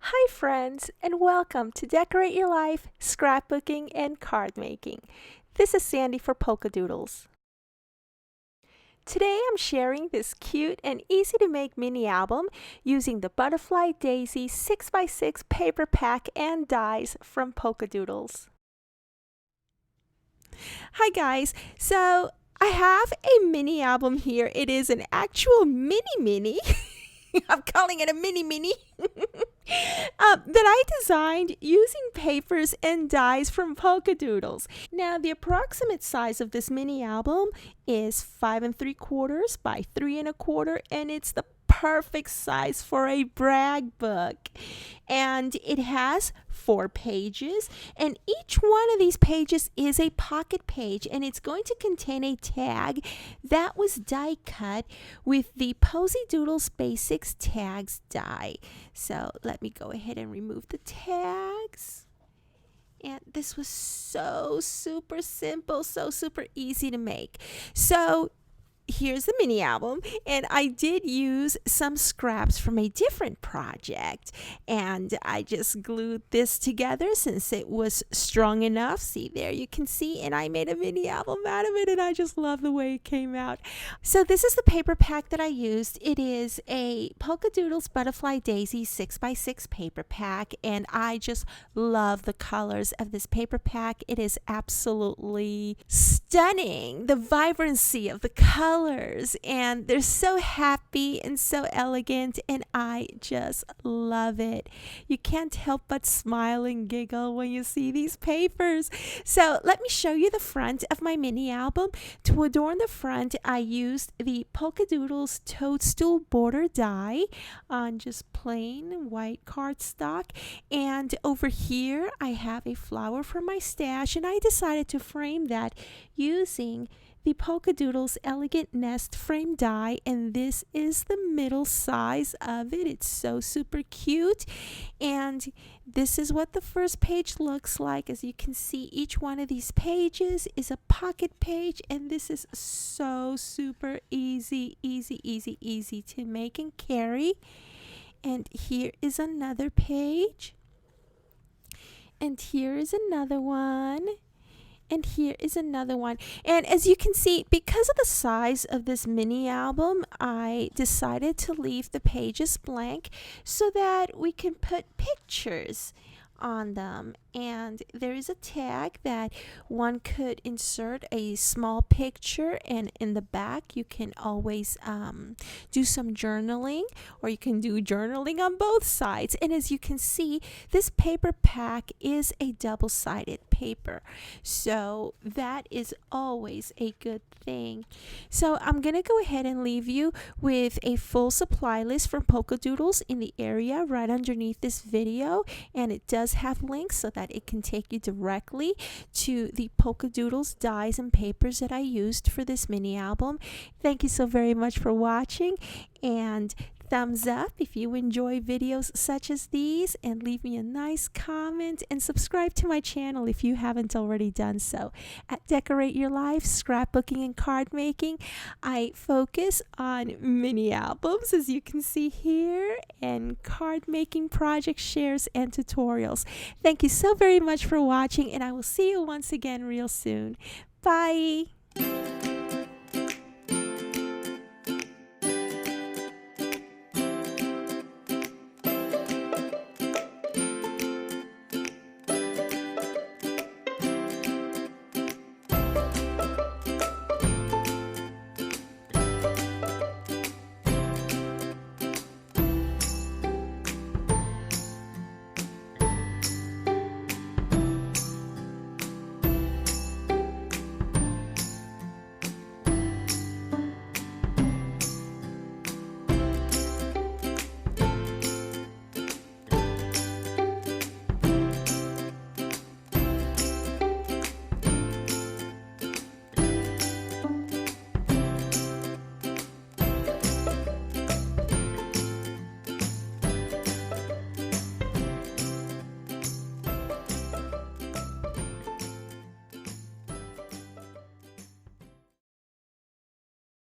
Hi friends, and welcome to Decorate Your Life, Scrapbooking, and Card Making. This is Sandy for Polkadoodles. Today I'm sharing this cute and easy to make mini album using the Butterfly Daisy 6x6 paper pack and dies from Polkadoodles. Hi guys, so I have a mini album here. It is an actual mini. I'm calling it a mini. That I designed using papers and dies from Polkadoodles. Now, the approximate size of this mini album is 5 3/4 by 3 1/4, and it's the perfect size for a brag book. And it has 4 pages, and each one of these pages is a pocket page, and it's going to contain a tag that was die cut with the Polkadoodles Basics tags die. So let me go ahead and remove the tags. And this was so super simple, so super easy to make. So here's the mini album, and I did use some scraps from a different project, and I just glued this together since it was strong enough. See, there you can see, and I made a mini album out of it, and I just love the way it came out. So this is the paper pack that I used. It is a Polkadoodles Butterfly Daisy 6x6 paper pack, and I just love the colors of this paper pack. It is absolutely stunning, the vibrancy of the colors, and they're so happy and so elegant, and I just love it. You can't help but smile and giggle when you see these papers. So let me show you the front of my mini album. To adorn the front, I used the Polkadoodles Toadstool border die on just plain white cardstock, and over here I have a flower from my stash, and I decided to frame that using the Polkadoodles Elegant Nest frame die, and this is the middle size of it. It's so super cute, and this is what the first page looks like. As you can see, each one of these pages is a pocket page, and this is so super easy to make and carry. And here is another page, and here is another one, and here is another one. And as you can see, because of the size of this mini album, I decided to leave the pages blank so that we can put pictures on them. And there is a tag that one could insert a small picture, and in the back you can always do some journaling, or you can do journaling on both sides. And as you can see, this paper pack is a double-sided paper, so that is always a good thing. So I'm gonna go ahead and leave you with a full supply list from Polkadoodles in the area right underneath this video, and it does have links so that it can take you directly to the Polkadoodles dies and papers that I used for this mini album. Thank you so very much for watching, and thumbs up if you enjoy videos such as these, and leave me a nice comment, and subscribe to my channel if you haven't already done so. At Decorate Your Life, Scrapbooking, and Card Making, I focus on mini albums, as you can see here, and card making project shares and tutorials. Thank you so very much for watching, and I will see you once again real soon. Bye!